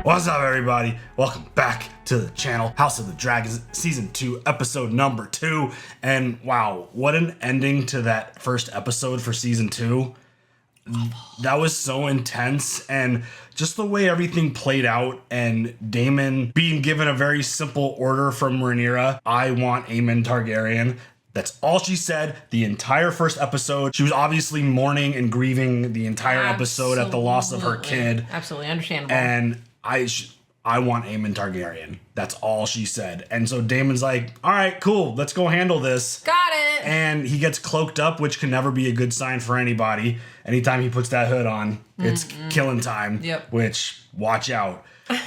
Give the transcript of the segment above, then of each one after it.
What's up, everybody? Welcome back to the channel, House of the Dragons, Season 2, Episode number 2. And wow, what an ending to that first episode for Season 2. That was so intense, and just the way everything played out, and Daemon being given a very simple order from Rhaenyra: I want Aemon Targaryen. That's all she said the entire first episode. She was obviously mourning and grieving the entire episode at the loss of her kid. Absolutely understandable. And I want Aemon Targaryen. That's all she said. And so Daemon's like, all right, cool, let's go handle this. Got it. And he gets cloaked up, which can never be a good sign for anybody. Anytime he puts that hood on, it's killing time. Yep. Which, watch out.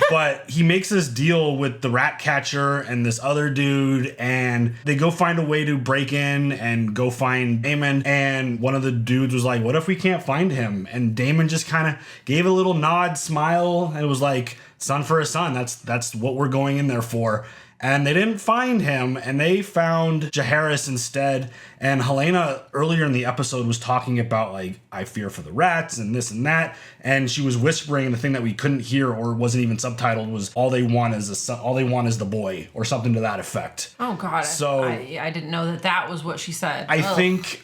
But he makes this deal with the rat catcher and this other dude, and they go find a way to break in and go find Daemon. And one of the dudes was like, what if we can't find him? And Daemon just kind of gave a little nod, smile, and it was like, son for a son. That's what we're going in there for. And they didn't find him, and they found Jaehaerys instead. And Helena earlier in the episode was talking about, like, I fear for the rats and this and that. And she was whispering the thing that we couldn't hear or wasn't even subtitled was all they want is the boy, or something to that effect. Oh God. So I didn't know that was what she said. I think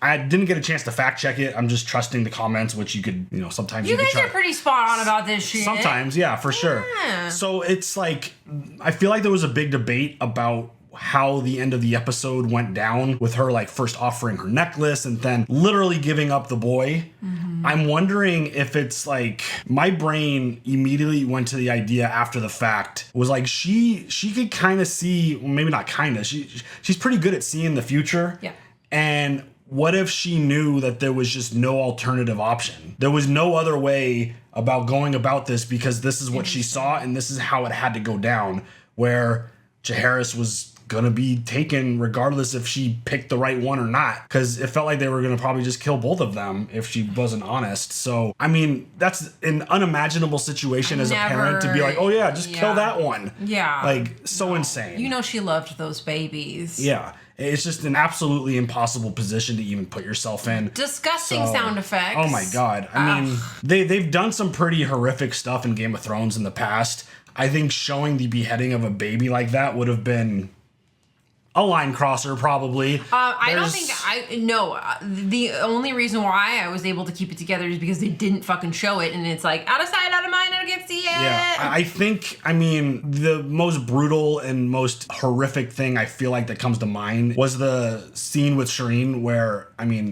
I didn't get a chance to fact check it. I'm just trusting the comments, which you could, sometimes you guys are pretty spot on about this shit. Sometimes, yeah, for sure. So it's like, I feel like there was a big debate about how the end of the episode went down with her, like, first offering her necklace and then literally giving up the boy. Mm-hmm. I'm wondering if it's like, my brain immediately went to the idea after the fact, was like, she could kind of see, well, maybe not kind of, she's pretty good at seeing the future. Yeah. And what if she knew that there was just no alternative option? There was no other way about going about this because this is what she saw and this is how it had to go down, where Jaehaerys was going to be taken regardless if she picked the right one or not, because it felt like they were going to probably just kill both of them if she wasn't honest. So, I mean, that's an unimaginable situation as a parent to be like, oh yeah, just kill that one. Yeah. Like, so insane. She loved those babies. Yeah. It's just an absolutely impossible position to even put yourself in. Disgusting sound effects. Oh my God. I mean, they've done some pretty horrific stuff in Game of Thrones in the past. I think showing the beheading of a baby like that would have been a line crosser, probably. The only reason why I was able to keep it together is because they didn't fucking show it, and it's like, out of sight, out of mind, I don't get to see it. Yeah, I think, the most brutal and most horrific thing I feel like that comes to mind was the scene with Shireen where,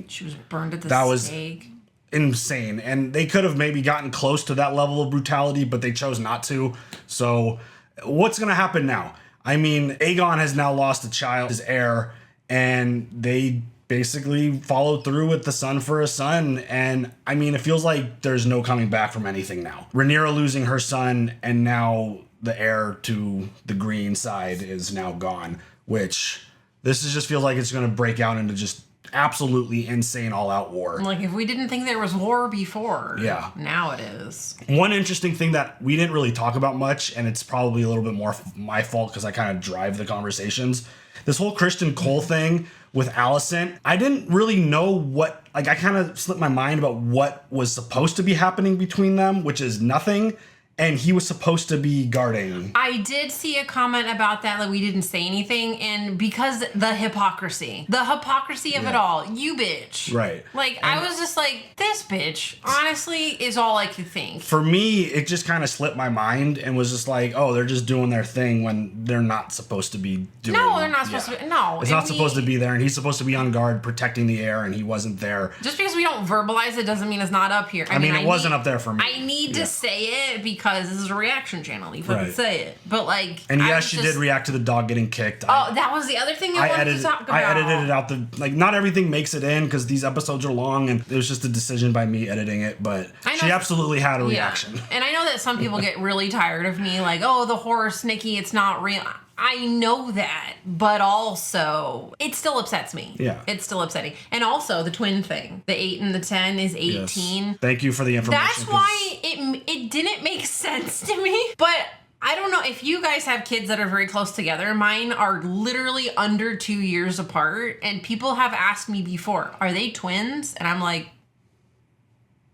she was burned at the stake. Was insane, and they could have maybe gotten close to that level of brutality, but they chose not to. So what's gonna happen now? Aegon has now lost a child, his heir, and they basically followed through with the son for a son. And it feels like there's no coming back from anything now. Rhaenyra losing her son, and now the heir to the green side is now gone, which this just feels like it's going to break out into just absolutely insane all-out war. Like, if we didn't think there was war before, yeah, now it is. One interesting thing that we didn't really talk about much, and it's probably a little bit more my fault because I kind of drive the conversations, this whole Christian Cole thing with Alicent, I didn't really know what, I kind of slipped my mind about what was supposed to be happening between them, which is nothing. And he was supposed to be guarding. I did see a comment about that, like we didn't say anything, and because the hypocrisy of it all, you bitch. Right. Like, I was just like, this bitch, honestly, is all I could think. For me, it just kind of slipped my mind and was just like, oh, they're just doing their thing when they're not supposed to be doing. No, they're not supposed to be. No. It's not supposed to be there, and he's supposed to be on guard protecting the heir, and he wasn't there. Just because we don't verbalize it doesn't mean it's not up here. It wasn't up there for me. I need to say it because this is a reaction channel. You fucking say it. But like, and yes, she did react to the dog getting kicked. That was the other thing I wanted to talk about. I edited it out. Not everything makes it in because these episodes are long, and it was just a decision by me editing it. But she absolutely had a reaction. And I know that some people get really tired of me, like, oh, the horse, Nikki, it's not real. I know that, but also it still upsets me. Yeah. It's still upsetting. And also the twin thing. The 8 and the 10 is 18. Yes. Thank you for the information. That's why it didn't make sense to me. But I don't know if you guys have kids that are very close together. Mine are literally under 2 years apart. And people have asked me before, are they twins? And I'm like,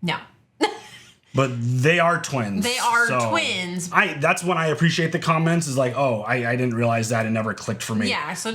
no. But they are twins. They are twins. That's when I appreciate the comments, is like, oh, I didn't realize that. It never clicked for me. Yeah, so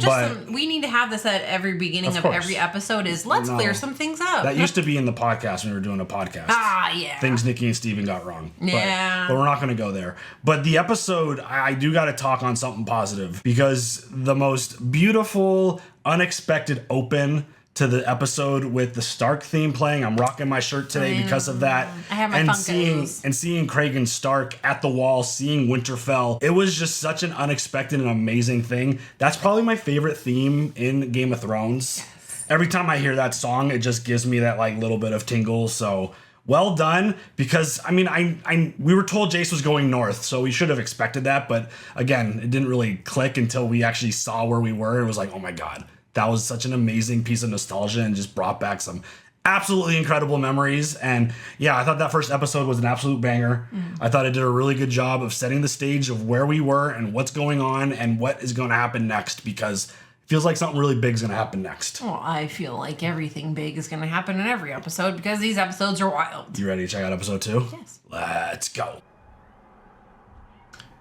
we need to have this at every beginning of every episode is let's clear some things up. That used to be in the podcast when we were doing a podcast. Ah, yeah. Things Nikki and Steven got wrong. Yeah. But we're not going to go there. But the episode, I do got to talk on something positive, because the most beautiful, unexpected open to the episode with the Stark theme playing. I'm rocking my shirt today because of that. I have my and Funkos. seeing Craig and Stark at the wall, seeing Winterfell. It was just such an unexpected and amazing thing. That's probably my favorite theme in Game of Thrones. Yes. Every time I hear that song, it just gives me that like little bit of tingle. So well done, because I mean, we were told Jace was going north, so we should have expected that. But again, it didn't really click until we actually saw where we were. It was like, oh my God. That was such an amazing piece of nostalgia and just brought back some absolutely incredible memories. And yeah, I thought that first episode was an absolute banger. I thought it did a really good job of setting the stage of where we were and what's going on and what is going to happen next, because it feels like something really big is going to happen next. Well, I feel like everything big is going to happen in every episode because these episodes are wild. You ready to check out episode 2? Yes. Let's go.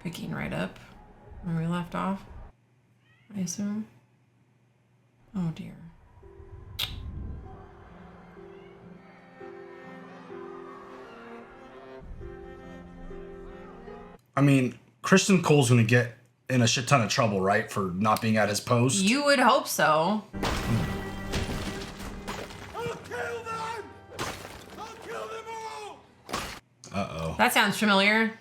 Picking right up where we left off, I assume. Oh dear. I mean, Kristen Cole's going to get in a shit ton of trouble, right, for not being at his post? You would hope so. I'll kill them! I'll kill them all! Uh-oh. That sounds familiar.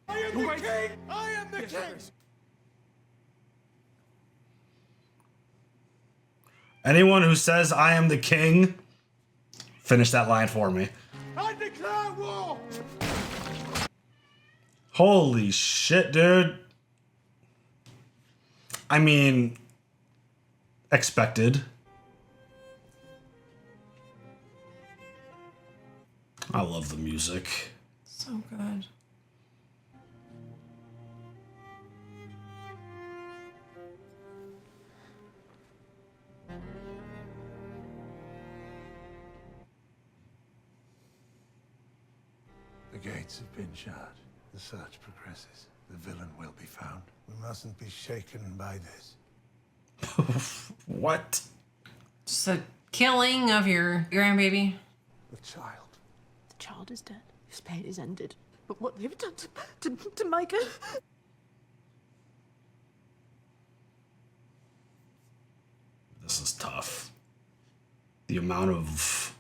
I am the king! I am the king! Anyone who says I am the king, finish that line for me. I declare war! Holy shit, dude. I mean, expected. I love the music. So good. The gates have been shut. The search progresses. The villain will be found. We mustn't be shaken by this. What? Just a killing of your grandbaby. The child. The child is dead. His pain is ended. But what they've done to Micah... This is tough. The amount of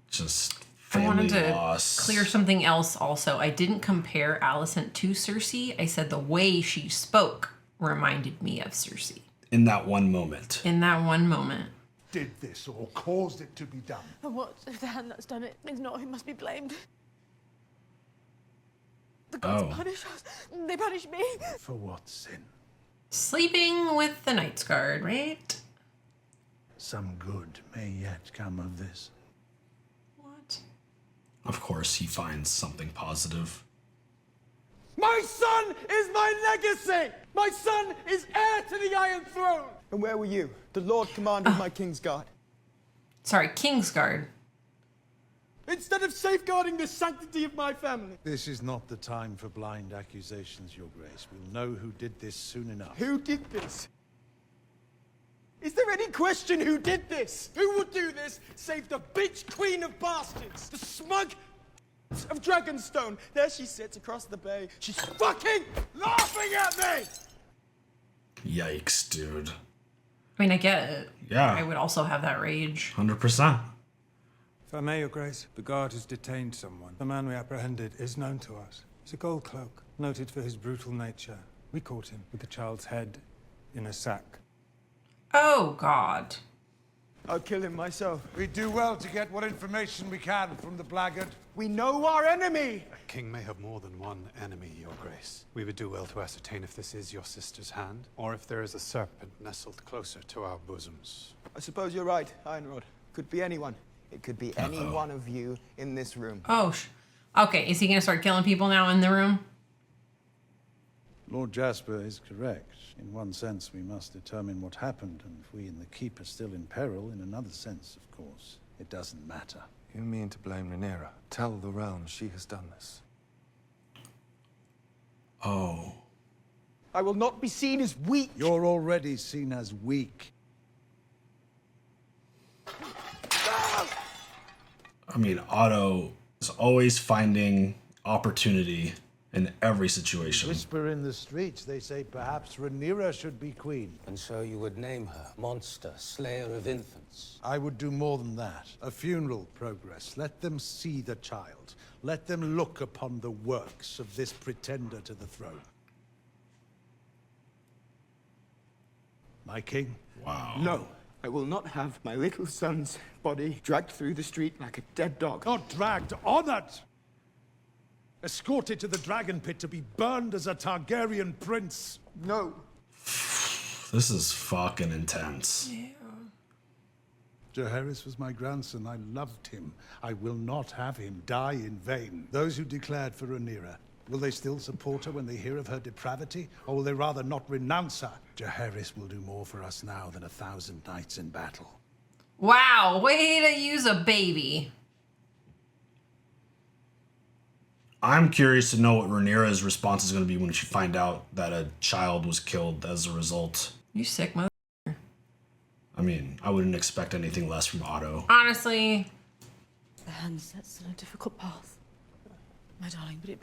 just I wanted family to loss. clear something else also. I didn't compare Alicent to Cersei. I said the way she spoke reminded me of Cersei. In that one moment. In that one moment. Did this or caused it to be done. And what if the hand that's done it is not who must be blamed? The gods punish us. They punish me. For what sin? Sleeping with the Night's Guard, right? Some good may yet come of this. What? Of course, he finds something positive. My son is my legacy! My son is heir to the Iron Throne! And where were you? The Lord commanded my Kingsguard. Sorry, Kingsguard. Instead of safeguarding the sanctity of my family. This is not the time for blind accusations, Your Grace. We'll know who did this soon enough. Who did this? Is there any question who did this? Who would do this save the bitch queen of bastards? The smug of Dragonstone. There she sits across the bay. She's fucking laughing at me! Yikes, dude. I mean, I get it. Yeah. I would also have that rage. 100%. If I may, Your Grace, the guard has detained someone. The man we apprehended is known to us. He's a gold cloak, noted for his brutal nature. We caught him with the child's head in a sack. Oh, God. I'll kill him myself. We do well to get what information we can from the blackguard. We know our enemy! A king may have more than one enemy, Your Grace. We would do well to ascertain if this is your sister's hand, or if there is a serpent nestled closer to our bosoms. I suppose you're right, Ironrod. Could be anyone. It could be any one of you in this room. Oh, okay. Is he going to start killing people now in the room? Lord Jasper is correct. In one sense, we must determine what happened, and if we in the keep are still in peril, in another sense, of course. it doesn't matter. You mean to blame Rhaenyra? Tell the realm she has done this. Oh. I will not be seen as weak. You're already seen as weak. I mean, Otto is always finding opportunity in every situation. Whisper in the streets, they say perhaps Rhaenyra should be queen. And so you would name her monster, slayer of infants. I would do more than that. A funeral progress. Let them see the child. Let them look upon the works of this pretender to the throne. My king? Wow. No, I will not have my little son's body dragged through the street like a dead dog. Not dragged, honored! Escorted to the dragon pit to be burned as a Targaryen prince. No. This is fucking intense. Jaehaerys was my grandson. I loved him. I will not have him die in vain. Those who declared for Rhaenyra, will they still support her when they hear of her depravity? Or will they rather not renounce her? Jaehaerys will do more for us now than 1,000 knights in battle. Wow, way to use a baby. I'm curious to know what Rhaenyra's response is going to be when she find out that a child was killed as a result. You sick mother. I mean, I wouldn't expect anything less from Otto. Honestly. The hand sets on a difficult path, my darling, but it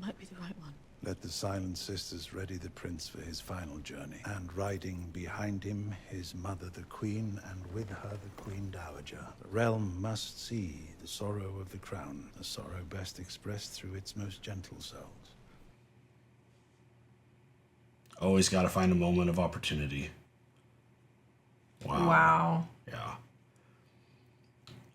might be the right one. Let the Silent Sisters ready the prince for his final journey. And riding behind him, his mother the queen, and with her the queen dowager. The realm must see the sorrow of the crown, a sorrow best expressed through its most gentle souls. Always got to find a moment of opportunity. Wow. Yeah.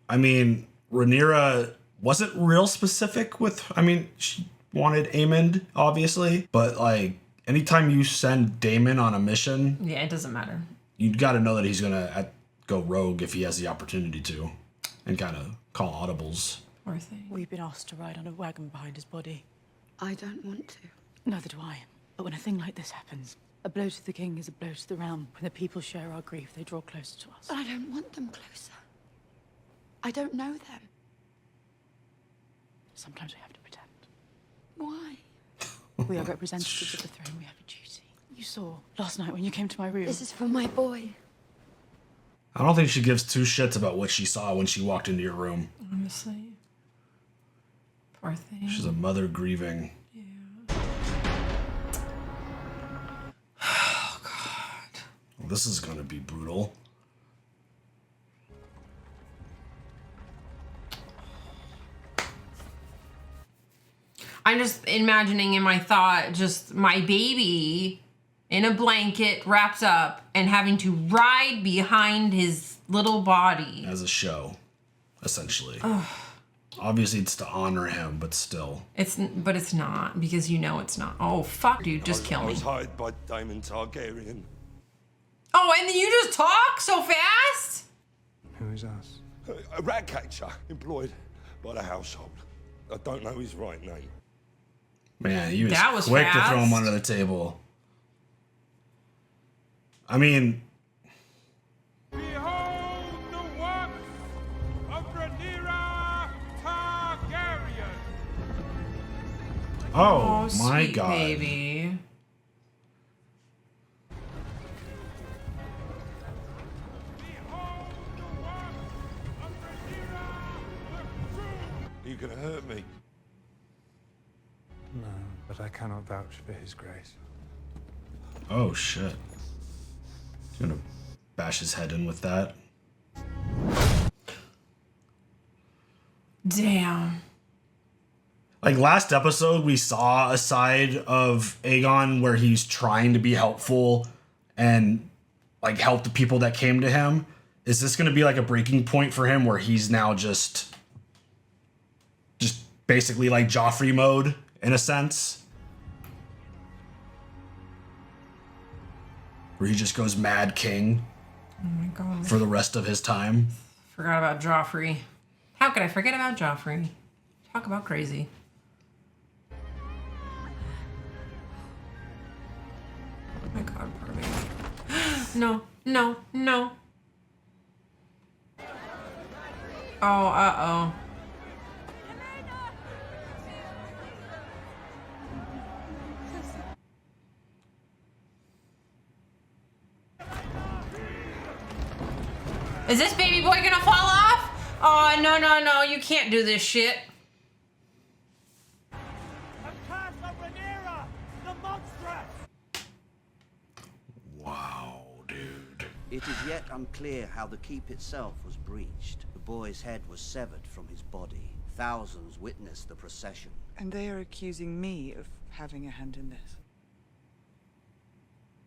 I mean, Rhaenyra wasn't real specific with, I mean, she wanted Aemond, obviously, but like anytime you send Daemon on a mission, Yeah, it doesn't matter. you got to know that he's gonna go rogue if he has the opportunity to, and kind of call audibles. Poor thing. We've been asked to ride on a wagon behind his body. I don't want to. Neither do I. But when a thing like this happens, a blow to the king is a blow to the realm. When the people share our grief, they draw closer to us. But I don't want them closer. I don't know them. Sometimes we have to pretend. Why? We are representatives of the throne. We have a duty. You saw last night when you came to my room. This is for my boy. I don't think she gives two shits about what she saw when she walked into your room. Honestly. Poor thing. She's a mother grieving. Oh, God. Well, this is gonna be brutal. I'm just imagining in my thought just my baby in a blanket wrapped up and having to ride behind his little body. As a show, essentially. Obviously, it's to honor him, but still. But it's not, because you know it's not. Oh, fuck, dude, just kill me. I was hired by Daemon Targaryen. Oh, and then you just talk so fast? Who is us? A rat catcher employed by the household. I don't know his right name. Man, he was, That was quick to throw him fast. under the table. I mean, Behold the works of Rhaenyra Targaryen. oh my sweet god. baby. Behold the works of Rhaenyra the Cruel. Are you gonna hurt me? No, but I cannot vouch for his grace. Oh shit. He's gonna bash his head in with that. Damn. Like last episode, we saw a side of Aegon where he's trying to be helpful and like help the people that came to him. Is this gonna be like a breaking point for him where he's now just basically like Joffrey mode in a sense? Where he just goes mad king Oh my god. for the rest of his time. Forgot about Joffrey. How could I forget about Joffrey? Talk about crazy. Oh my god, poor baby. No, no, no. Oh, uh-oh. Is this baby boy gonna fall off? Oh, no, no, no. You can't do this shit. Wow, dude. It is yet unclear how the keep itself was breached. The boy's head was severed from his body. Thousands witnessed the procession. And they are accusing me of having a hand in this.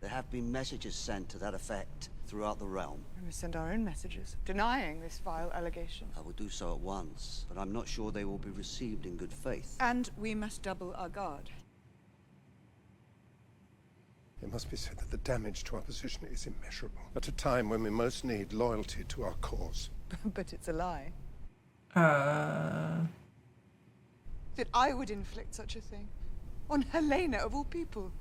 There have been messages sent to that effect throughout the realm. We must send our own messages, denying this vile allegation. I will do so at once, but I'm not sure they will be received in good faith. And we must double our guard. It must be said that the damage to our position is immeasurable. At a time when we most need loyalty to our cause. But it's a lie. That I would inflict such a thing. On Helena, of all people.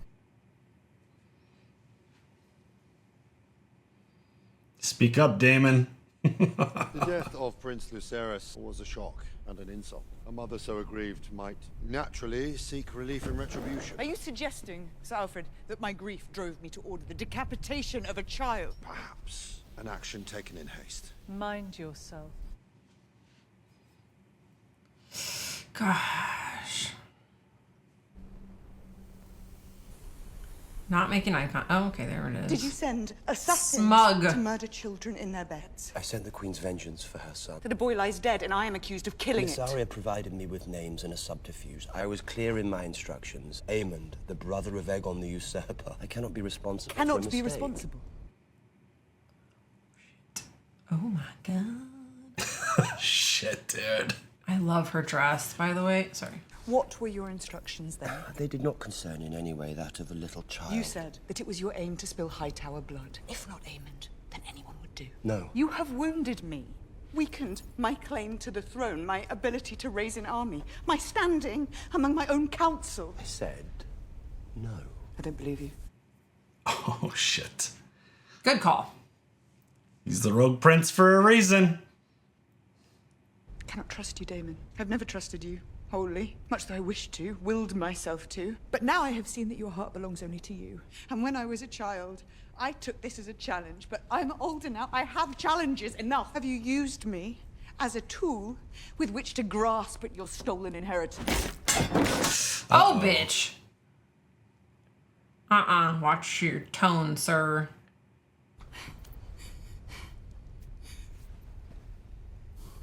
Speak up, Damon. The death of Prince Lucerys was a shock and an insult. A mother so aggrieved might naturally seek relief and retribution. Are you suggesting, Sir Alfred, that my grief drove me to order the decapitation of a child? Perhaps an action taken in haste. Mind yourself. Gosh. Not making eye contact. Oh, okay, there it is. Did you send assassins Smug. to murder children in their beds? I sent the Queen's vengeance for her son. That a boy lies dead and I am accused of killing Miss it. Arya provided me with names and a subterfuge. I was clear in my instructions. Aemond, the brother of Aegon the usurper. I cannot be responsible for a Cannot be mistake. responsible. Oh my god. Shit, dude. I love her dress, by the way. Sorry. What were your instructions then? They did not concern in any way that of a little child. You said that it was your aim to spill Hightower blood. If not Aemond, then anyone would do. No. You have wounded me. Weakened my claim to the throne, my ability to raise an army, my standing among my own council. I said no. I don't believe you. Oh, shit. Good call. He's the rogue prince for a reason. I cannot trust you, Damon. I've never trusted you. Wholly, much though I wished to, willed myself to. But now I have seen that your heart belongs only to you. And when I was a child, I took this as a challenge, but I'm older now. I have challenges enough. Have you used me as a tool with which to grasp at your stolen inheritance? Oh, bitch. Watch your tone, sir.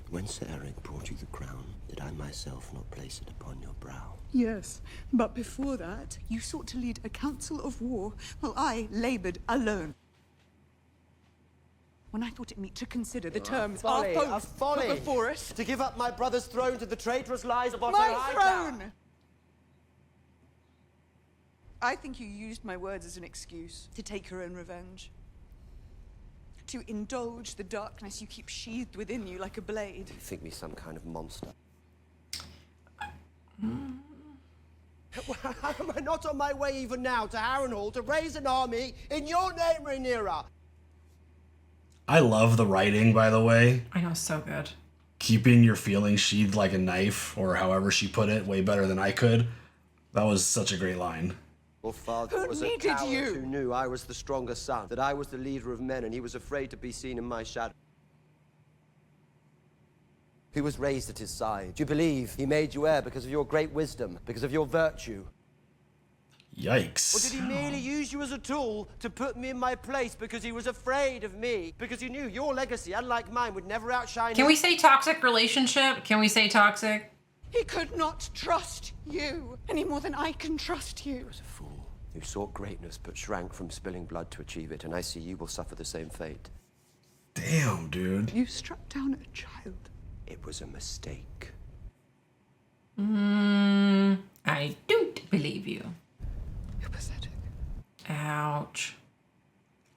When Sir Eric brought you the crown, did I myself not place it upon your brow? Yes, but before that, you sought to lead a council of war while I laboured alone. When I thought it meet to consider the terms our foes put before us. To give up my brother's throne to the traitorous lies of Otto My Hightower. throne! I think you used my words as an excuse to take your own revenge. To indulge the darkness you keep sheathed within you like a blade. You think me some kind of monster? Am I not on my way even now to Harrenhal to raise an army in your name, Rhaenyra? I love the writing, by the way. I know, so good. Keeping your feelings sheathed like a knife, or however she put it, way better than I could. That was such a great line. Your father Who was a needed coward you? who knew I was the stronger son, that I was the leader of men, and he was afraid to be seen in my shadow. He was raised at his side. Do you believe he made you heir because of your great wisdom, because of your virtue? Yikes. Or did he merely use you as a tool to put me in my place because he was afraid of me? Because he knew your legacy, unlike mine, would never outshine Can his. we say toxic relationship? Can we say toxic? He could not trust you any more than I can trust you. He was a fool who sought greatness but shrank from spilling blood to achieve it, and I see you will suffer the same fate. Damn, dude. You struck down a child. It was a mistake. I don't believe you. You're pathetic. Ouch.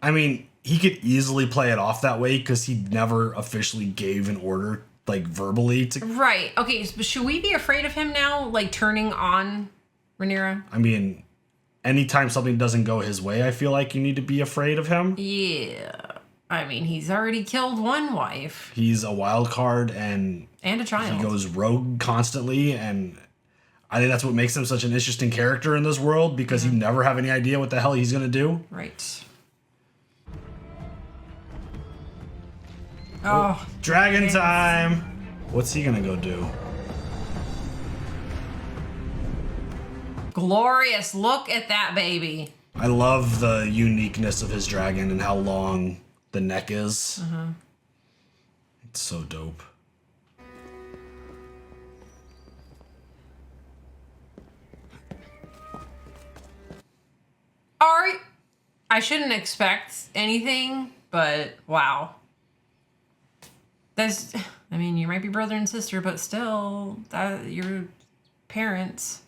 I mean, he could easily play it off that way because he never officially gave an order, like, verbally to... Right. Okay, so should we be afraid of him now, like, turning on Rhaenyra? I mean, anytime something doesn't go his way, I feel like you need to be afraid of him. Yeah. I mean, he's already killed one wife. He's a wild card and a child. He goes rogue constantly, and I think that's what makes him such an interesting character in this world, because you never have any idea what the hell he's gonna do. Right. Oh, dragon time! What's he gonna go do? Glorious. Look at that baby. I love the uniqueness of his dragon and how long the neck is. It's so dope. Alright. I shouldn't expect anything, but wow. That's, I mean, you might be brother and sister, but still, that your parents.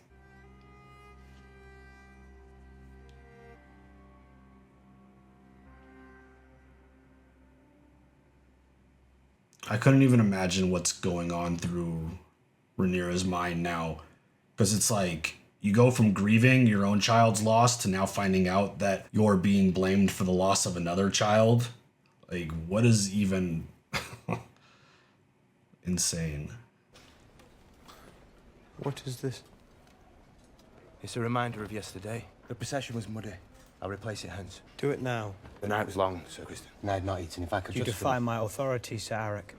I couldn't even imagine what's going on through Rhaenyra's mind now. Because it's like, you go from grieving your own child's loss to now finding out that you're being blamed for the loss of another child. Like, what is even... insane. What is this? It's a reminder of yesterday. The procession was muddy. I'll replace it hence. Do it now. The night was long, Sir Kristen. And I had not eaten. If I could You just... defy my authority, Sir Eric.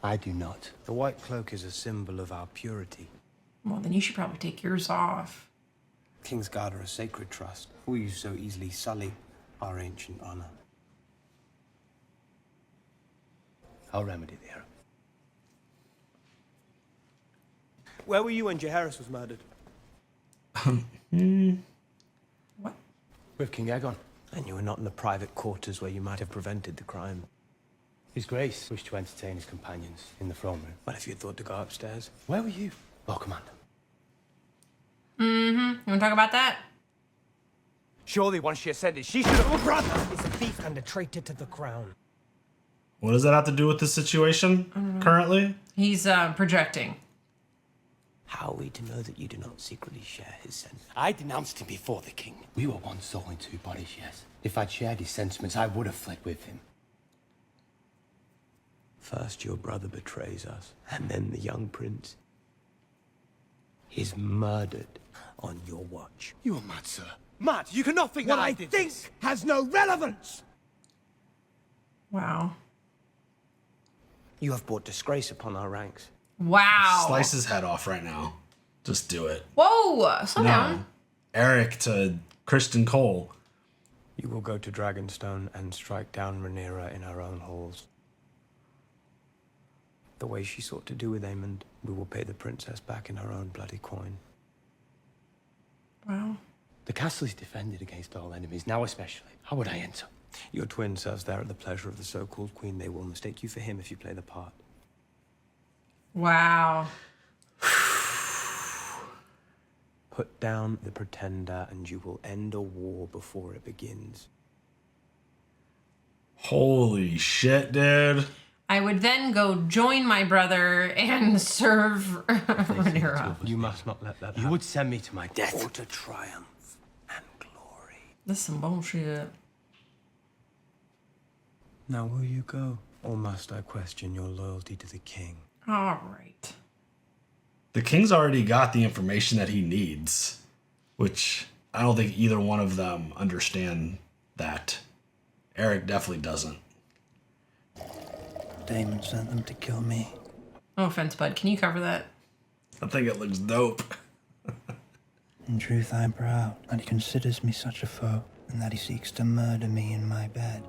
I do not. The white cloak is a symbol of our purity. Well, then you should probably take yours off. Kingsguard are a sacred trust. Will you so easily sully our ancient honor? I'll remedy the error. Where were you when Jaehaerys was murdered? What? With King Aegon. And you were not in the private quarters where you might have prevented the crime. His Grace wished to entertain his companions in the throne room. What if you had thought to go upstairs? Where were you? Lord Commander. You want to talk about that? Surely once she ascended, she should have... Oh, brother! Is a thief and a traitor to the crown. What does that have to do with this situation currently? He's projecting. How are we to know that you do not secretly share his sentiments? I denounced him before the king. We were one soul in two bodies, yes. If I'd shared his sentiments, I would have fled with him. First your brother betrays us, and then the young prince is murdered on your watch. You are mad, sir. Mad? You cannot think that I did this. Has no relevance! Wow. You have brought disgrace upon our ranks. Wow. Slice his head off right now. Just do it. Whoa, slow down. Eric to Kristen Cole. You will go to Dragonstone and strike down Rhaenyra in her own halls. The way she sought to do with Aemond, we will pay the princess back in her own bloody coin. Wow. The castle is defended against all enemies, now especially. How would I enter? Your twin serves there at the pleasure of the so-called queen. They will mistake you for him if you play the part. Wow. Put down the pretender and you will end a war before it begins. Holy shit, dude. I would then go join my brother and serve Rhaenyra. You must not let that happen. You would send me to my death. Or to triumph and glory. This is some bullshit. Now will you go? Or must I question your loyalty to the king? All right. The king's already got the information that he needs, which I don't think either one of them understand that. Eric definitely doesn't. Daemon sent them to kill me. No offense, bud. Can you cover that? I think it looks dope. In truth, I am proud that he considers me such a foe, and that he seeks to murder me in my bed.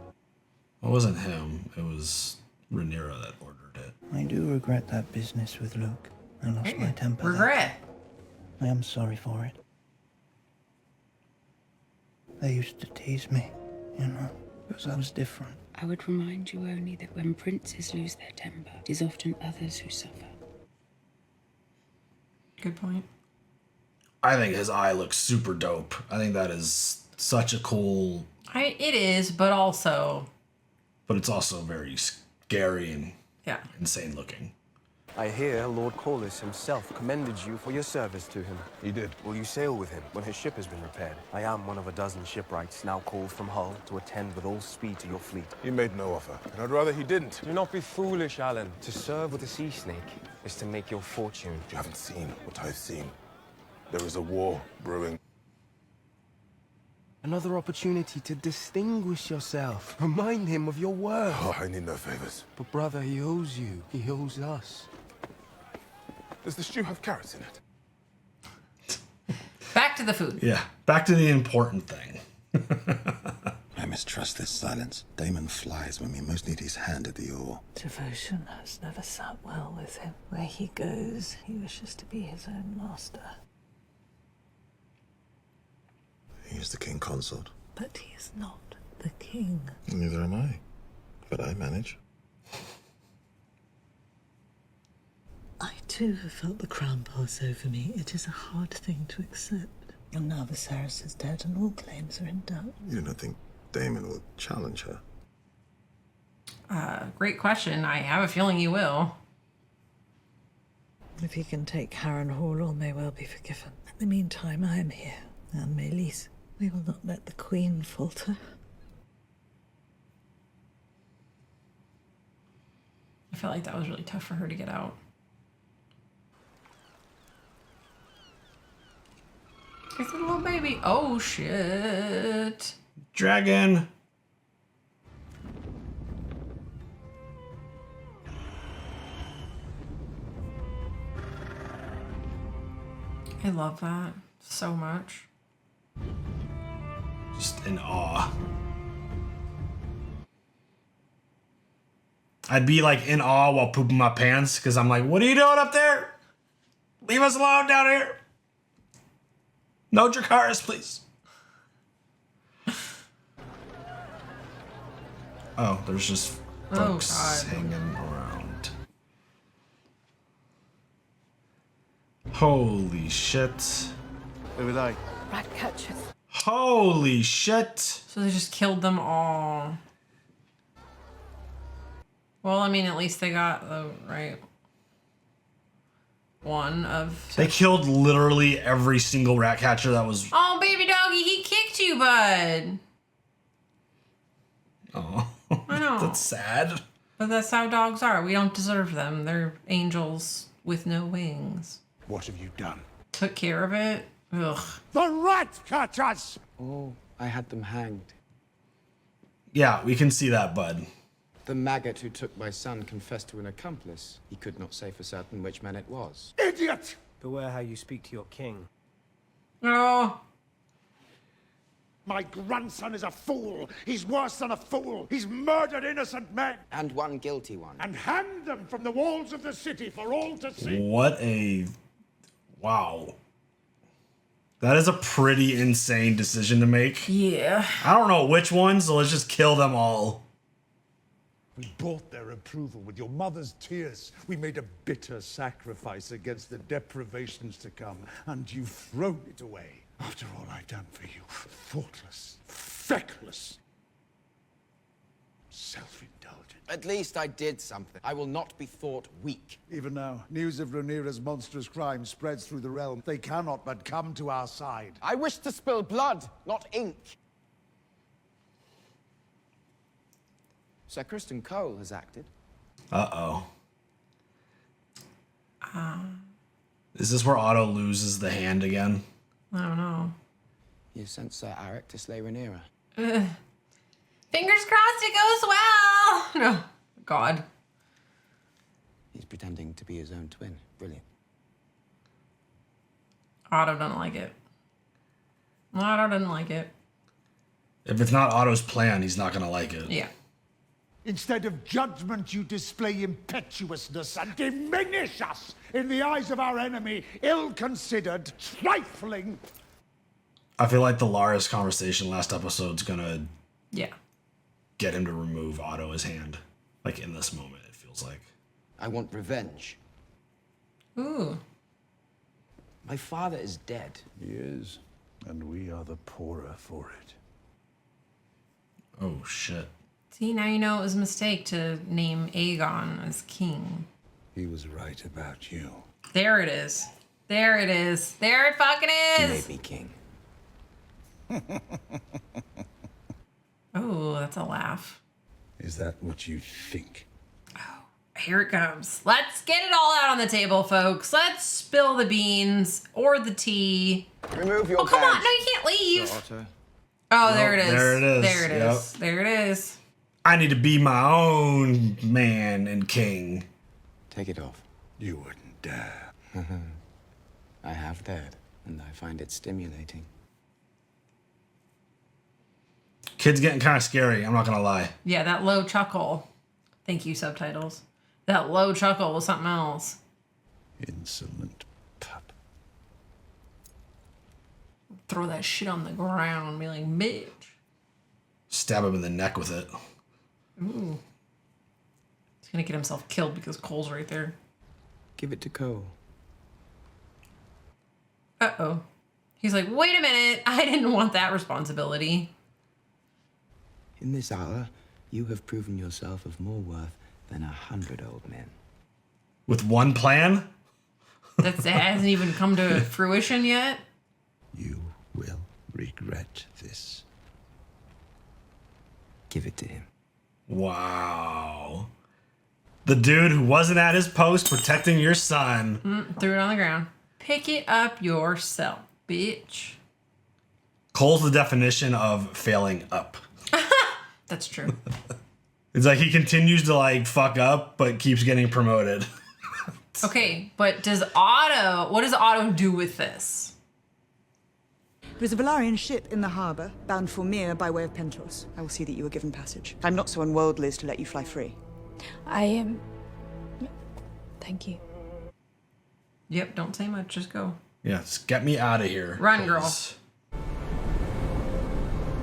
It wasn't him. It was Rhaenyra that ordered it. I do regret that business with Luke. I lost my temper. Regret? I am sorry for it. They used to tease me, you know, because I was different. I would remind you only that when princes lose their temper, it is often others who suffer. Good point. I think his eye looks super dope. I think that is such a cool... It is, but also... But it's also very scary and yeah, insane looking. I hear Lord Corlys himself commended you for your service to him. He did. Will you sail with him when his ship has been repaired? I am one of a dozen shipwrights now called from Hull to attend with all speed to your fleet. He made no offer, and I'd rather he didn't. Do not be foolish, Alan. To serve with a sea snake is to make your fortune. You haven't seen what I've seen. There is a war brewing. Another opportunity to distinguish yourself. Remind him of your worth. Oh, I need no favors. But brother, he owes you. He owes us. Does the stew have carrots in it? Back to the food. Yeah, back to the important thing. I mistrust this silence. Daemon flies when we most need his hand at the oar. Devotion has never sat well with him. Where he goes, he wishes to be his own master. He is the king consort. But he is not the king. Neither am I. But I manage. I too have felt the crown pass over me. It is a hard thing to accept. And now Viserys is dead and all claims are in doubt. You do not think Daemon will challenge her? Great question. I have a feeling he will. If he can take Harrenhal, all may well be forgiven. In the meantime, I am here, and Meleys. We will not let the Queen falter. I feel like that was really tough for her to get out. It's a little baby. Oh, shit. Dragon. I love that so much. Just in awe. I'd be like in awe while pooping my pants because I'm like, what are you doing up there? Leave us alone down here. No Dracarys, please. Oh, there's just folks hanging around. Holy shit. Who are they? Ratcatchers. Holy shit. So they just killed them all. Well, I mean, at least they got the right one of... They killed literally every single rat catcher that was... Oh, baby doggy, he kicked you, bud. Oh, I know. That's sad. But that's how dogs are. We don't deserve them. They're angels with no wings. What have you done? Took care of it. Ugh. The rat catchers! Oh, I had them hanged. Yeah, we can see that, bud. The maggot who took my son confessed to an accomplice. He could not say for certain which man it was. Idiot! Beware how you speak to your king. Oh. My grandson is a fool. He's worse than a fool. He's murdered innocent men. And one guilty one. And hanged them from the walls of the city for all to see. What a... Wow. That is a pretty insane decision to make. Yeah. I don't know which one, so let's just kill them all. We bought their approval with your mother's tears. We made a bitter sacrifice against the deprivations to come, and you've thrown it away. After all I've done for you, thoughtless, feckless, self-indulgent. At least I did something. I will not be thought weak. Even now, news of Rhaenyra's monstrous crime spreads through the realm. They cannot but come to our side. I wish to spill blood, not ink. Sir Criston Cole has acted. Uh-oh. Is this where Otto loses the hand again? I don't know. You sent Sir Aric to slay Rhaenyra. Fingers crossed it goes well. No. God. He's pretending to be his own twin. Brilliant. Otto doesn't like it. Otto doesn't like it. If it's not Otto's plan, he's not going to like it. Yeah. Instead of judgment, you display impetuousness and diminish us in the eyes of our enemy, ill-considered, trifling. I feel like the Laris conversation last episode's going to get him to remove Otto's hand. Like, in this moment, it feels like. I want revenge. Ooh. My father is dead. He is, and we are the poorer for it. Oh, shit. See, now you know it was a mistake to name Aegon as king. He was right about you. There it is. There it is. There it fucking He is. made me king. Oh, that's a laugh. Is that what you think? Here it comes. Let's get it all out on the table, folks. Let's spill the beans or the tea. Remove your Oh, come on. badge. No, you can't leave. Sir Otto. Oh, there it is. There it is. There it Yep. is. There it is. I need to be my own man and king. Take it off. You wouldn't dare. I have dared, and I find it stimulating. Kid's getting kind of scary, I'm not gonna lie. Yeah, that low chuckle. Thank you, subtitles. That low chuckle was something else. Insolent pup. Throw that shit on the ground and be like, bitch. Stab him in the neck with it. Ooh. He's gonna get himself killed because Cole's right there. Give it to Cole. Uh-oh. He's like, wait a minute. I didn't want that responsibility. In this hour, you have proven yourself of more worth than 100 old men. With one plan? That hasn't even come to fruition yet. You will regret this. Give it to him. Wow. The dude who wasn't at his post protecting your son. Threw it on the ground. Pick it up yourself, bitch. Cole's the definition of failing up. That's true. It's like he continues to like fuck up, but keeps getting promoted. Okay, but what does Otto do with this? There is a Valarian ship in the harbour, bound for Mir by way of Pentos. I will see that you are given passage. I'm not so unworldly as to let you fly free. I am... Thank you. Yep, don't say much, just go. Yeah, just get me out of here. Run, girl. please. Oh,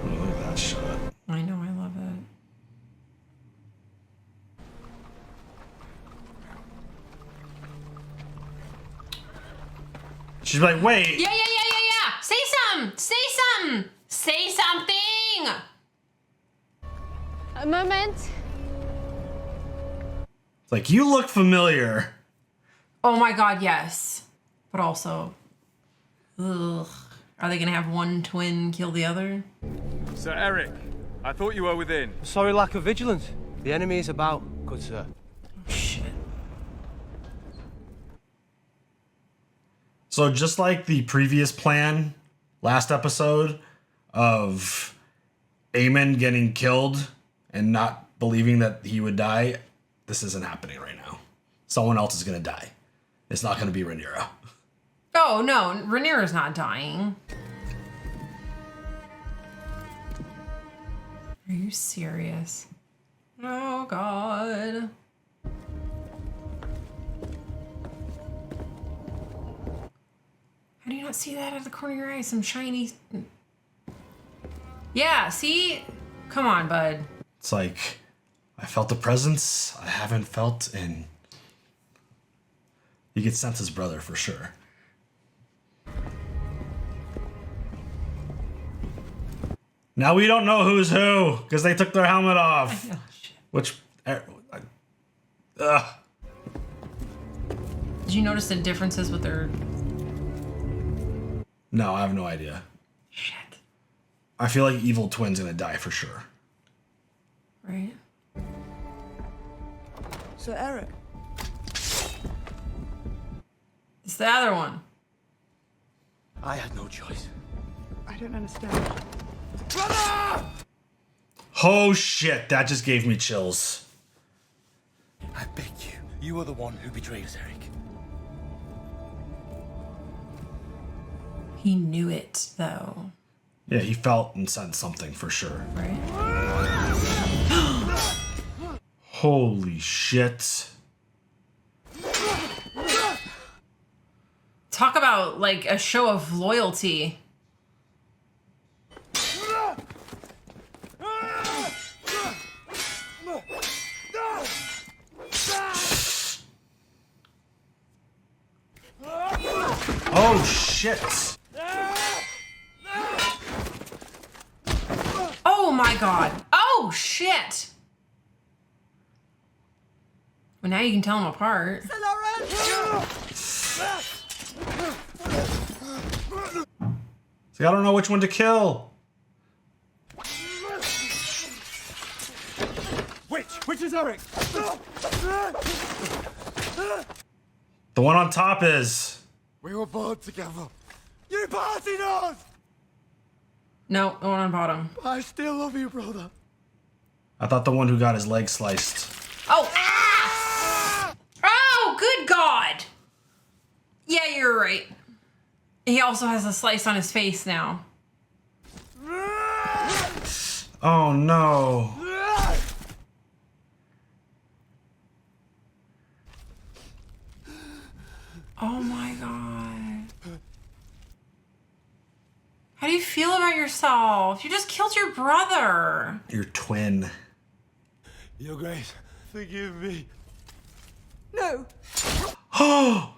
look at that shot. I know, I love it. She's like, wait. Yeah. Say something. Say something. A moment. It's like, you look familiar. Oh my God, yes. But also, ugh. Are they gonna have one twin kill the other? Sir Eric, I thought you were within. Sorry, lack of vigilance. The enemy is about, good sir. Shit. So just like the previous plan last episode of Aemon getting killed and not believing that he would die, this isn't happening right now. Someone else is going to die. It's not going to be Rhaenyra. Oh no, Rhaenyra's not dying. Are you serious? Oh God. How do you not see that out of the corner of your eye? Some shiny... Yeah, see? Come on, bud. It's like, I felt a presence I haven't felt in... He could sense his brother for sure. Now we don't know who's who because they took their helmet off. I know, shit. Which... Did you notice the differences with their... No, I have no idea. Shit. I feel like evil twin's gonna die for sure. Right? Sir Eric. It's the other one. I had no choice. I don't understand. Oh shit, that just gave me chills. I beg you. You are the one who betrayed us, Eric. He knew it, though. Yeah, he felt and sensed something for sure. Right? Holy shit. Talk about, like, a show of loyalty. Oh shit. Oh my God. Oh shit. Well, now you can tell them apart. See, I don't know which one to kill. Which is Eric? The one on top is. We were born together. You partied us! No, the one on bottom. I still love you, brother. I thought the one who got his leg sliced. Oh! Ah! Oh, good God! Yeah, you're right. He also has a slice on his face now. Oh no. Oh my God. How do you feel about yourself? You just killed your brother. Your twin. Your Grace, forgive me. No. Oh!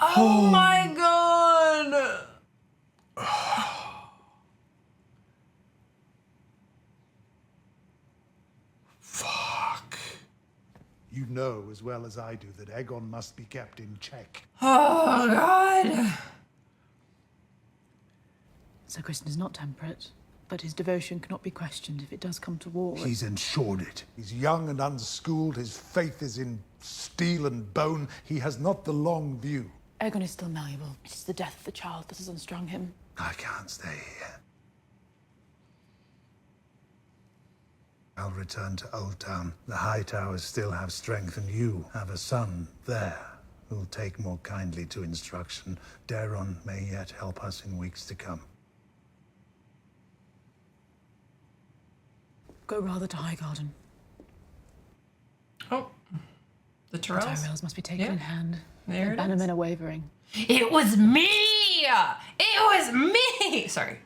Oh my God. Fuck. You know as well as I do that Aegon must be kept in check. Oh God. Sir Kristen is not temperate, but his devotion cannot be questioned if it does come to war. He's ensured it. He's young and unschooled. His faith is in steel and bone. He has not the long view. Aegon is still malleable. It is the death of the child that has unstrung him. I can't stay here. I'll return to Old Town. The High Towers still have strength, and you have a son there who'll take more kindly to instruction. Daron may yet help us in weeks to come. Go rather to Highgarden. Oh. The Tyrells? The Tyrells must be taken in hand. There the Bannermen are wavering. It was me! It was me! Sorry.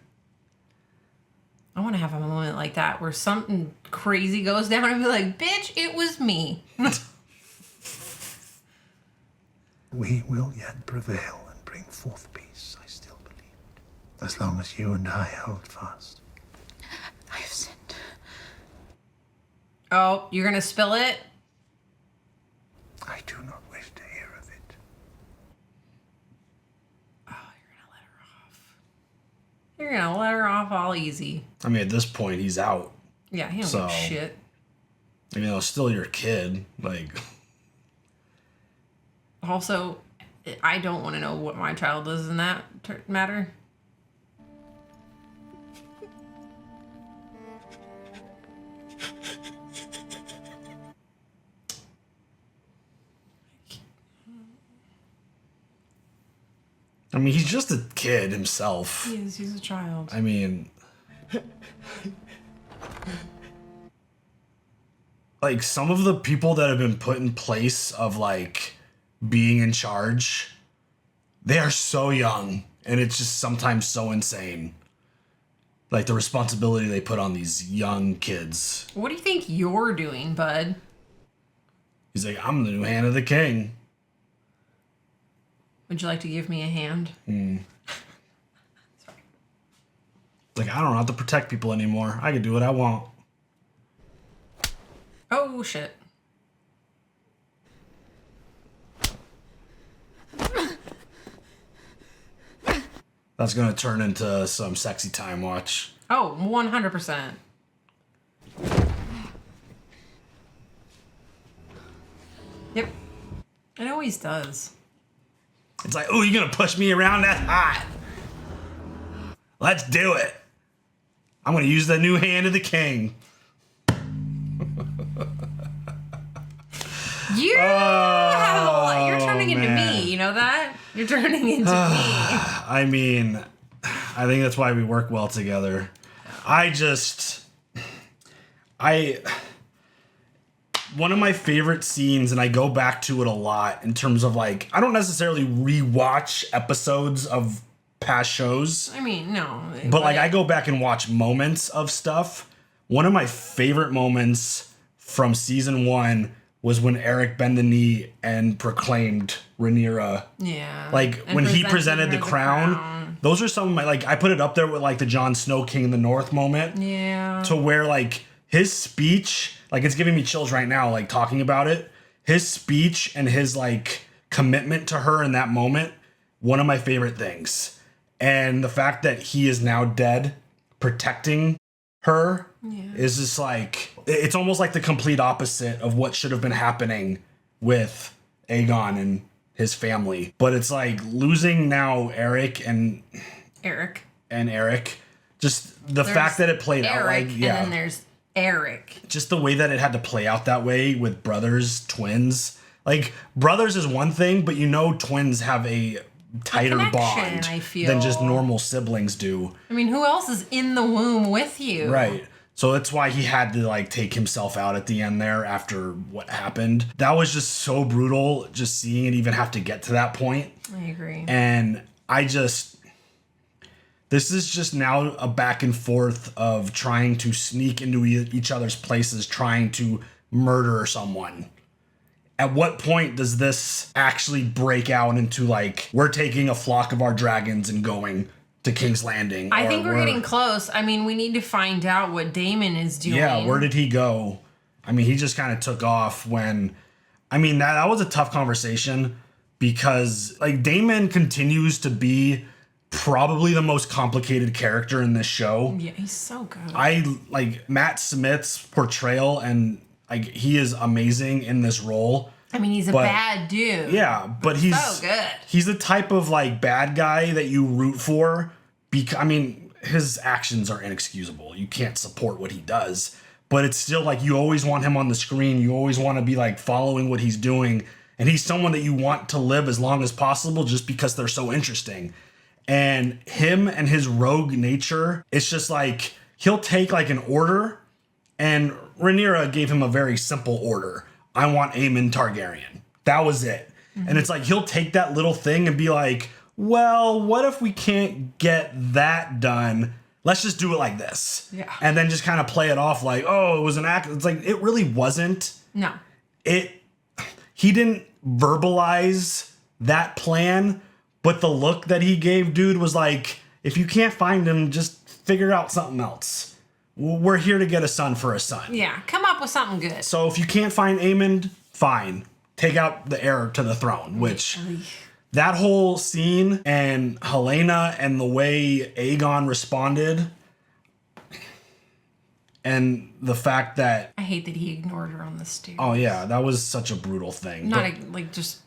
I want to have a moment like that where something crazy goes down and be like, bitch, it was me. We will yet prevail and bring forth peace, I still believe. As long as you and I hold fast. I have sinned. Oh, you're gonna spill it? I do not wish to hear of it. You're gonna let her off all easy. I mean, at this point, he's out. Yeah, he don't give a shit. I mean, it was still your kid. Like. Also, I don't want to know what my child does in that matter. I mean, he's just a kid himself. He is. He's a child. I mean, like, some of the people that have been put in place of, like, being in charge, they are so young, and it's just sometimes so insane. Like, the responsibility they put on these young kids. What do you think you're doing, bud? He's like, I'm the new hand of the king. Would you like to give me a hand? Sorry. Like, I don't have to protect people anymore. I can do what I want. Oh, shit. That's going to turn into some sexy time watch. Oh, 100%. Yep. It always does. It's like, oh, you're going to push me around? That's hot. Let's do it. I'm going to use the new hand of the king. You have a lot. You're turning into me. You know that? You're turning into me. I mean, I think that's why we work well together. One of my favorite scenes, and I go back to it a lot in terms of, like, I don't necessarily rewatch episodes of past shows. I mean, no. But, like, I go back and watch moments of stuff. One of my favorite moments from season 1 was when Eric bent the knee and proclaimed Rhaenyra. Yeah. Like, And when he presented the crown, those are some of my, like, I put it up there with, like, the Jon Snow King in the North moment. Yeah. To where, like, his speech, like it's giving me chills right now, like talking about it. His speech and his like commitment to her in that moment, one of my favorite things. And the fact that he is now dead, protecting her is just like, it's almost like the complete opposite of what should have been happening with Aegon and his family. But it's like losing now Eric, just the fact that it played out like, and then there's Eric. Just the way that it had to play out that way with brothers, twins. Like, brothers is one thing, but you know twins have a tighter bond I feel. than just normal siblings do. I mean, who else is in the womb with you? Right. So that's why he had to like take himself out at the end there after what happened. That was just so brutal, just seeing it even have to get to that point. I agree. And this is just now a back and forth of trying to sneak into each other's places, trying to murder someone. At what point does this actually break out into like, we're taking a flock of our dragons and going to King's Landing? I think we're getting close. I mean, we need to find out what Daemon is doing. Yeah, where did he go? I mean, he just kind of took off when... I mean, that was a tough conversation because like Daemon continues to be probably the most complicated character in this show. Yeah, he's so good. I like Matt Smith's portrayal, and like he is amazing in this role. I mean, he's a bad dude. Yeah, but he's so good. He's the type of like bad guy that you root for. I mean, his actions are inexcusable. You can't support what he does, but it's still like you always want him on the screen. You always want to be like following what he's doing, and he's someone that you want to live as long as possible just because they're so interesting. And him and his rogue nature, it's just like he'll take like an order, and Rhaenyra gave him a very simple order. I want Aemon Targaryen. That was it. Mm-hmm. And it's like he'll take that little thing and be like, well, what if we can't get that done? Let's just do it like this. Yeah. And then just kind of play it off like, oh, it was an act. It's like, it really wasn't. No. He didn't verbalize that plan, but the look that he gave, dude, was like, if you can't find him, just figure out something else. We're here to get a son for a son. Yeah, come up with something good. So if you can't find Aemon, fine. Take out the heir to the throne, which that whole scene and Helena and the way Aegon responded and the fact that... I hate that he ignored her on the stairs. Oh, yeah, that was such a brutal thing. Just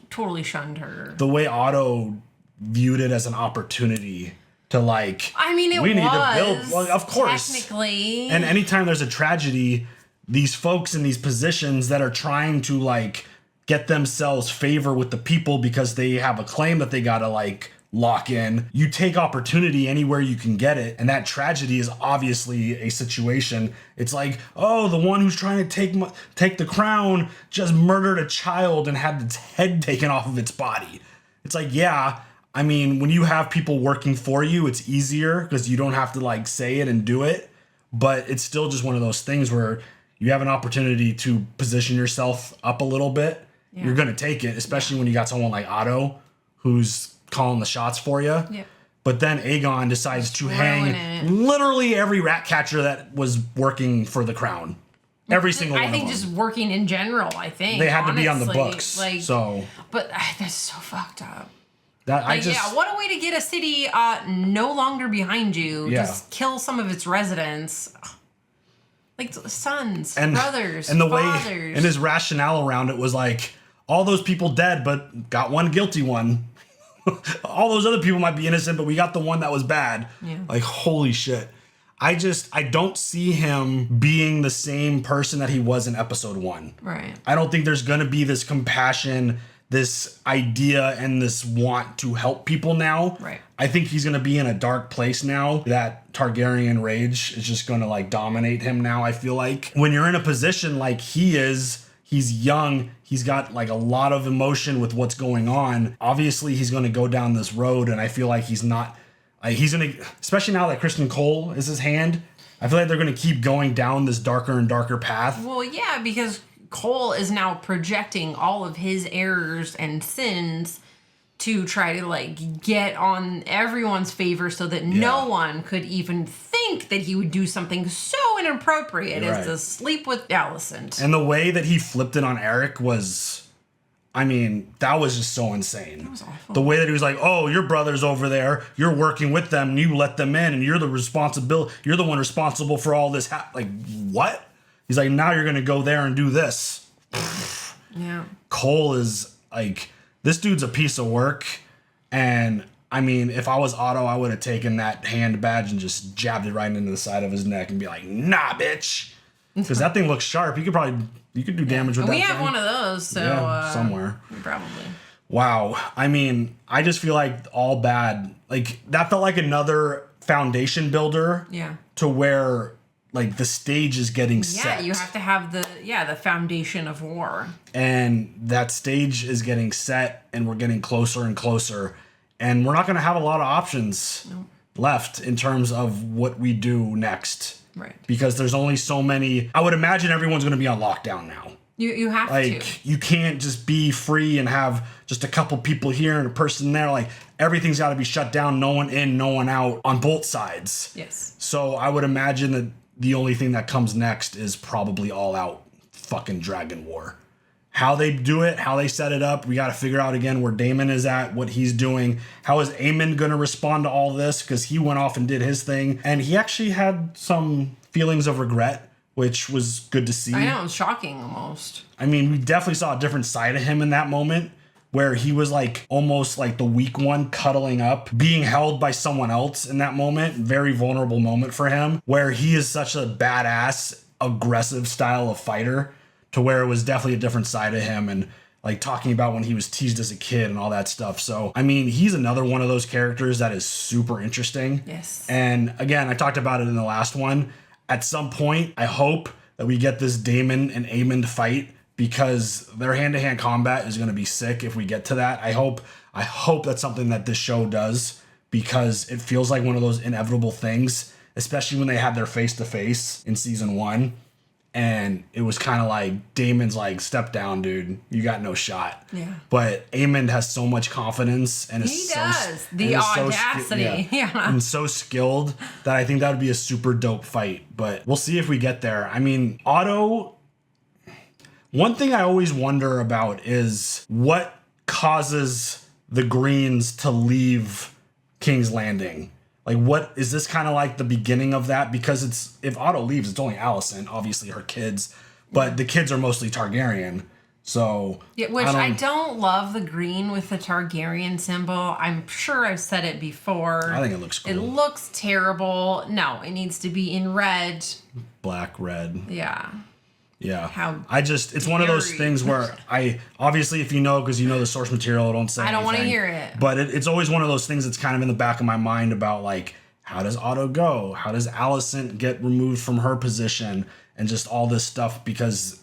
totally shunned her. The way Otto viewed it as an opportunity to like... I mean, we need to build... Well, of course. Technically. And anytime there's a tragedy, these folks in these positions that are trying to like get themselves favor with the people because they have a claim that they gotta like lock in, you take opportunity anywhere you can get it. And that tragedy is obviously a situation. It's like, oh, the one who's trying to take the crown just murdered a child and had its head taken off of its body. It's like, yeah, I mean, when you have people working for you, it's easier because you don't have to like say it and do it. But it's still just one of those things where you have an opportunity to position yourself up a little bit. Yeah. You're going to take it, especially when you got someone like Otto who's calling the shots for you. Yep. But then Aegon decides to hang literally every rat catcher that was working for the crown. Every single one of them. I think just working in general, I think. They had to be on the books. But that's so fucked up. Yeah, what a way to get a city no longer behind you. Yeah. Just kill some of its residents. Like sons, brothers, and the fathers. Way, and his rationale around it was like, all those people dead, but got one guilty one. All those other people might be innocent, but we got the one that was bad. Yeah. Like, holy shit. I don't see him being the same person that he was in episode 1. Right. I don't think there's going to be this compassion, this idea, and this want to help people now. Right. I think he's going to be in a dark place now. That Targaryen rage is just going to like dominate him now, I feel like. When you're in a position like he is, he's young, he's got like a lot of emotion with what's going on. Obviously, he's going to go down this road, and I feel like he's not... he's going to... Especially now that Kristen Cole is his hand, I feel like they're going to keep going down this darker and darker path. Well, yeah, because Cole is now projecting all of his errors and sins to try to like get on everyone's favor so that no one could even think that he would do something so inappropriate as to sleep with Alicent. And the way that he flipped it on Eric was, I mean, that was just so insane. That was awful. The way that he was like, oh, your brother's over there, you're working with them, and you let them in, and you're the one responsible for all this. Like, what? He's like, now you're gonna go there and do this. Yeah. Cole is like, this dude's a piece of work, and I mean, if I was Otto, I would have taken that hand badge and just jabbed it right into the side of his neck and be like, nah, bitch. Because that thing looks sharp. You could do damage with that We have thing. one of those, so somewhere. Probably. Wow. I mean, I just feel like all bad. Like, that felt like another foundation builder. Yeah. To where, like, the stage is getting set. Yeah, you have to have the foundation of war. And that stage is getting set, and we're getting closer and closer. And we're not going to have a lot of options left in terms of what we do next. Right. Because there's only so many. I would imagine everyone's going to be on lockdown now. You have to. Like, you can't just be free and have just a couple people here and a person there. Like, everything's got to be shut down. No one in, no one out on both sides. Yes. So I would imagine that the only thing that comes next is probably all out fucking Dragon War. How they do it, how they set it up, we got to figure out again where Daemon is at, what he's doing. How is Aemon going to respond to all this? Because he went off and did his thing. And he actually had some feelings of regret, which was good to see. I know, it was shocking almost. I mean, we definitely saw a different side of him in that moment where he was like almost like the weak one cuddling up, being held by someone else in that moment. Very vulnerable moment for him where he is such a badass, aggressive style of fighter to where it was definitely a different side of him and like talking about when he was teased as a kid and all that stuff. So, I mean, he's another one of those characters that is super interesting. Yes. And again, I talked about it in the last one. At some point, I hope that we get this Daemon and Aemon fight because their hand-to-hand combat is going to be sick if we get to that. I hope that's something that this show does because it feels like one of those inevitable things, especially when they had their face-to-face in season 1. And it was kind of like, Daemon's like, step down, dude. You got no shot. Yeah. But Aemon has so much confidence and He does. The audacity. Yeah. And so skilled that I think that would be a super dope fight. But we'll see if we get there. I mean, Otto, one thing I always wonder about is what causes the Greens to leave King's Landing? Like, what is this kind of like the beginning of that? Because if Otto leaves, it's only Alicent, obviously her kids, but the kids are mostly Targaryen. So yeah, which I don't love the green with the Targaryen symbol. I'm sure I've said it before. I think it looks cool. It looks terrible. No, it needs to be in red. Black, red. Yeah. Yeah. It's one of those things where obviously if you know, because you know the source material, don't say I don't want to anything. hear it. But it's always one of those things that's kind of in the back of my mind about like, how does Otto go? How does Alicent get removed from her position? And just all this stuff because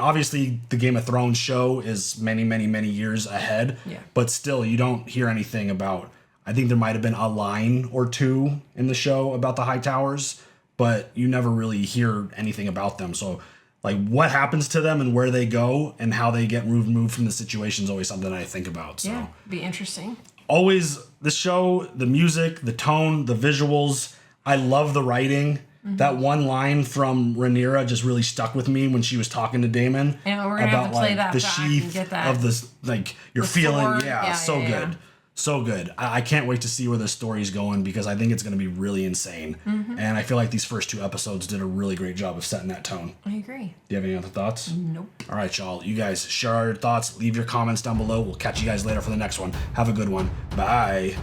obviously the Game of Thrones show is many, many, many years ahead. Yeah. But still, you don't hear anything about, I think there might have been a line or two in the show about the High Towers, but you never really hear anything about them. So like what happens to them and where they go and how they get removed from the situation is always something I think about. So yeah, be interesting. Always the show, the music, the tone, the visuals. I love the writing. Mm-hmm. That one line from Rhaenyra just really stuck with me when she was talking to Daemon. And we're gonna have to play that the back sheath and get that. of this, like you're The feeling, sword. yeah, so good. So good. I can't wait to see where the story's going because I think it's going to be really insane. Mm-hmm. And I feel like these first 2 episodes did a really great job of setting that tone. I agree. Do you have any other thoughts? Nope. All right, y'all. You guys share your thoughts. Leave your comments down below. We'll catch you guys later for the next one. Have a good one. Bye.